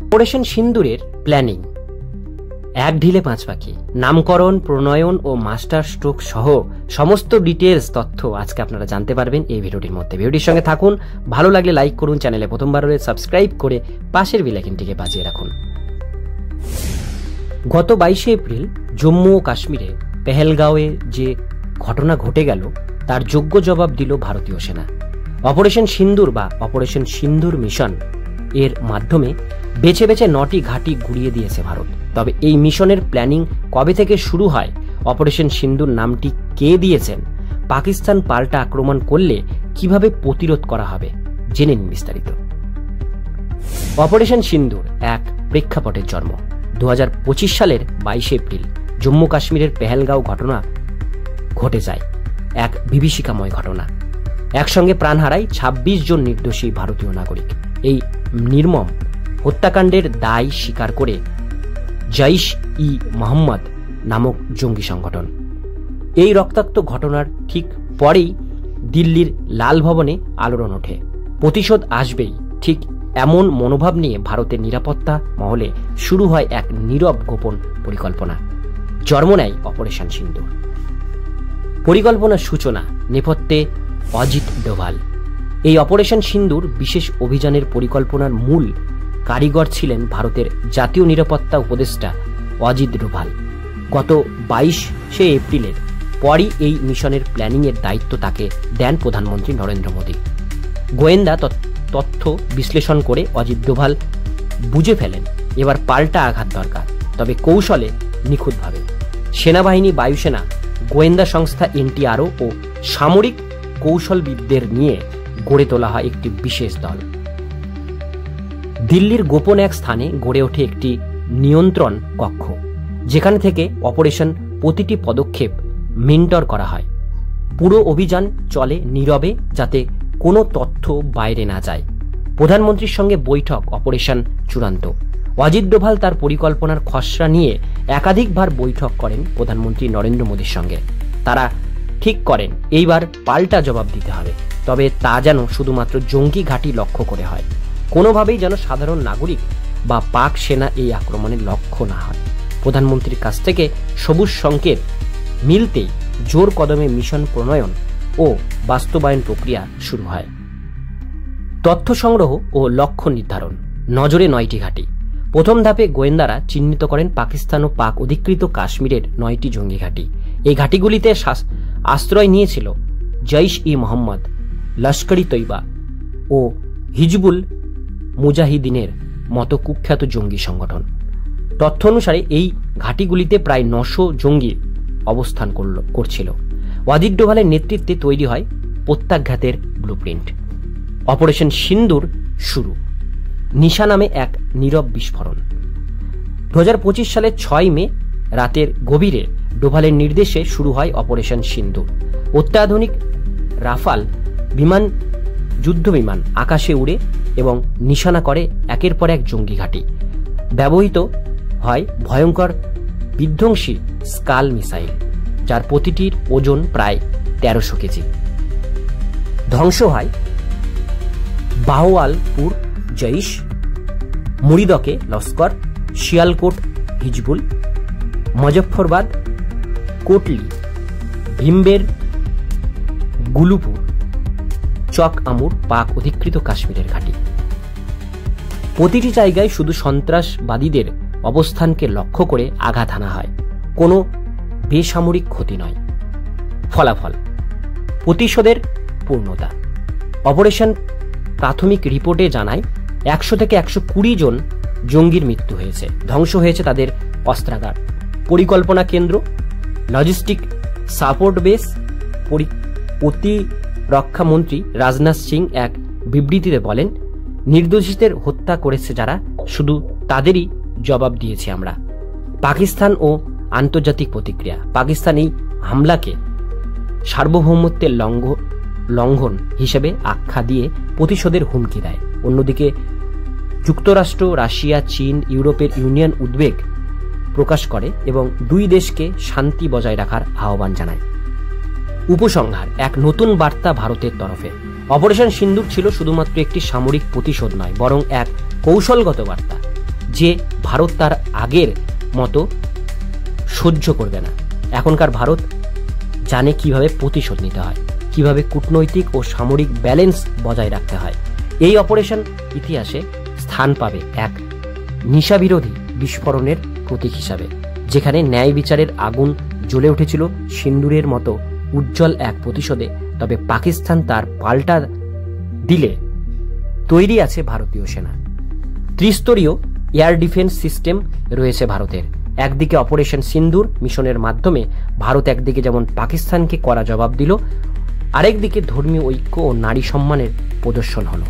Operation সিন্দুরের planning, এক ঢিলে পাঁচ পাখি, নামকরণ, প্রণয়ন ও মাস্টার স্ট্রোক সহ সমস্ত ডিটেলস তথ্য আজকে আপনারা জানতে পারবেন এই ভিডিওটির মধ্যে। ভিডিওটির সঙ্গে থাকুন, ভালো লাগলে লাইক করুন, চ্যানেলে প্রথমবার হলে সাবস্ক্রাইব করে পাশের বেল আইকনটিকে বাজিয়ে রাখুন। গত 22শে এপ্রিল জম্মু ও কাশ্মীরে পেহেলগাঁওয়ে যে ঘটনা ঘটে গেল তার যোগ্য জবাব দিল ভারতীয় সেনা। অপারেশন সিন্দুর বা অপারেশন সিন্দুর মিশন এর মাধ্যমে বেছে বেছে 9টি ঘাঁটি গুড়িয়ে দিয়েছে ভারত। তবে এই মিশনের প্ল্যানিং কবে থেকে শুরু হয়, অপারেশন সিন্দুর নামটি কে দিয়েছেন, পাকিস্তান পাল্টা আক্রমণ করলে কিভাবে প্রতিরোধ করা হবে, জেনে নিন বিস্তারিত। অপারেশন সিন্দুর এক প্রেক্ষাপটের জন্ম। 2025 সালের 22শে এপ্রিল জম্মু কাশ্মীরের পেহেলগাঁও ঘটনা ঘটে যায়, এক বিভীষিকাময় ঘটনা। একসঙ্গে প্রাণ হারায় 26 জন নির্দোষী ভারতীয় নাগরিক। এই নির্মম হত্যাকাণ্ডের দায় স্বীকার করে জৈশ-ই-মোহাম্মদ নামক জঙ্গি সংগঠন। এই রক্তাক্ত ঘটনার ঠিক পরেই দিল্লির লাল ভবনে আলোড়ন ওঠে। প্রতিশোধ আসবেই, ঠিক এমন মনোভাব নিয়ে ভারতের নিরাপত্তা মহলে শুরু হয় এক নীরব গোপন পরিকল্পনা। জন্ম নেয় অপারেশন সিন্দুর। পরিকল্পনার সূচনা, নেপথ্যে অজিত ডোভাল। এই অপারেশন সিন্দুর বিশেষ অভিযানের পরিকল্পনার মূল কারিগর ছিলেন ভারতের জাতীয় নিরাপত্তা উপদেষ্টা অজিত ডোভাল। গত 22শে এপ্রিলের পরই এই মিশনের প্ল্যানিংয়ের দায়িত্ব তাকে দেন প্রধানমন্ত্রী নরেন্দ্র মোদী। গোয়েন্দা তথ্য বিশ্লেষণ করে অজিত ডোভাল বুঝে ফেলেন এবার পাল্টা আঘাত দরকার, তবে কৌশলে, নিখুঁতভাবে। সেনাবাহিনী, বায়ুসেনা, গোয়েন্দা সংস্থা এনটিআরও ও সামরিক কৌশলবিদদের নিয়ে গড়ে তোলা হয় একটি বিশেষ দল। দিল্লির গোপন এক স্থানে গড়ে ওঠে একটি নিয়ন্ত্রণ কক্ষ, যেখানে থেকে অপারেশন প্রতিটি পদক্ষেপ মেন্টর করা হয়। পুরো অভিযান চলে নীরবে, যাতে কোনো তথ্য বাইরে না যায়। প্রধানমন্ত্রীর সঙ্গে বৈঠক অপারেশন চূড়ান্ত। অজিত ডোভাল তার পরিকল্পনার খসড়া নিয়ে একাধিকবার বৈঠক করেন প্রধানমন্ত্রী নরেন্দ্র মোদীর সঙ্গে। তারা ঠিক করেন এইবার পাল্টা জবাব দিতে হবে, তবে তা যেন শুধুমাত্র জঙ্গি ঘাঁটি লক্ষ্য করে হয়, কোনোভাবেই যেন সাধারণ নাগরিক বা পাক সেনা এই আক্রমণের লক্ষ্য না হয়। প্রধানমন্ত্রীর কাছ থেকে সবুজ সংকেত মিলতেই জোর কদমে মিশন প্রণয়ন ও বাস্তবায়ন প্রক্রিয়া শুরু হয়। তথ্য সংগ্রহ ও লক্ষ্য নির্ধারণ। নজরে 9টি ঘাঁটি। প্রথম ধাপে গোয়েন্দারা চিহ্নিত করেন পাকিস্তান ও পাক অধিকৃত কাশ্মীরের 9টি জঙ্গি ঘাঁটি। এই ঘাঁটিগুলিতে আশ্রয় নিয়েছিল জৈশ-ই-মোহাম্মদ, লস্কর-ই তৈবা ও হিজবুল মুজাহিদিনের মতো কুখ্যাত জঙ্গি সংগঠন। তথ্য অনুসারে এই ঘাঁটিগুলিতে প্রায় 900 জঙ্গি অবস্থান করছিল। অজিত ডোভালের নেতৃত্বে তৈরি হয় প্রত্যাঘাতের ব্লুপ্রিন্ট। অপারেশন সিন্দুর শুরু। নিশা নামে এক নীরব বিস্ফোরণ। 2025 সালের 6 মে রাতের গভীরে ডোভালের নির্দেশে শুরু হয় অপারেশন সিন্দুর। অত্যাধুনিক রাফাল বিমান, যুদ্ধ বিমান আকাশে উড়ে এবং নিশানা করে একের পর এক জঙ্গি ঘাঁটি। ব্যবহৃত হয় ভয়ঙ্কর বিধ্বংসী স্কাল মিসাইল, যার প্রতিটির ওজন প্রায় 1300 কেজি। ধ্বংস হয় বাহওয়ালপুর জৈশ, মুরিদকে লস্কর, শিয়ালকোট হিজবুল, মুজফ্ফরবাদ কোটলি, ভিমবের গুলুপুর, চক আমুর পাক অধিকৃত কাশ্মীরের ঘাঁটি। প্রতিটি জায়গায় শুধু সন্ত্রাসবাদীদের অবস্থানকে লক্ষ্য করে আঘাত হানা হয়, কোনো বেসামরিক ক্ষতি নয়। ফলাফল, প্রতিশোধের পূর্ণতা। অপারেশন প্রাথমিক রিপোর্টে জানায় 100 থেকে 120 জন জঙ্গির মৃত্যু হয়েছে। ধ্বংস হয়েছে তাদের অস্ত্রাগার, পরিকল্পনা কেন্দ্র, লজিস্টিক সাপোর্ট বেস। প্রতিরক্ষা মন্ত্রী রাজনাথ সিং এক বিবৃতিতে বলেন, নির্দোষীদের হত্যা করেছে যারা, শুধু তাদেরই জবাব দিয়েছি আমরা। পাকিস্তান ও আন্তর্জাতিক প্রতিক্রিয়া। পাকিস্তান এই হামলাকে সার্বভৌমত্বের লঙ্ঘন হিসেবে আখ্যা দিয়ে প্রতিশোধের হুমকি দেয়। অন্যদিকে যুক্তরাষ্ট্র, রাশিয়া, চীন, ইউরোপের ইউনিয়ন উদ্বেগ প্রকাশ করে এবং দুই দেশকে শান্তি বজায় রাখার আহ্বান জানায়। উপসংহার, এক নতুন বার্তা ভারতের তরফে। অপারেশন সিন্দুর ছিল শুধুমাত্র একটি সামরিক প্রতিশোধ নয়, বরং এক কৌশলগত বার্তা। যে ভারত তার আগের মতো সহ্য করবে না। এখনকার ভারত জানে কিভাবে প্রতিশোধ নিতে হয়, কিভাবে কূটনৈতিক ও সামরিক ব্যালেন্স বজায় রাখতে হয়। এই অপারেশন ইতিহাসে স্থান পাবে এক নিশাবিরোধী বিস্ফোরণের প্রতীক হিসাবে, যেখানে ন্যায় বিচারের আগুন জ্বলে উঠেছিল সিন্দুরের মতো উজ্জ্বল এক প্রতিশোধে। তবে পাকিস্তান তার পাল্টা দিলে তৈরি আছে ভারতীয় সেনা। ত্রিস্তরীয় এয়ার ডিফেন্স সিস্টেম রয়েছে ভারতের। একদিকে অপারেশন সিন্দুর মিশনের মাধ্যমে ভারত একদিকে যেমন পাকিস্তানকে কড়া জবাব দিল, আরেকদিকে ধর্মীয় ঐক্য ও নারী সম্মানের প্রদর্শন হলো।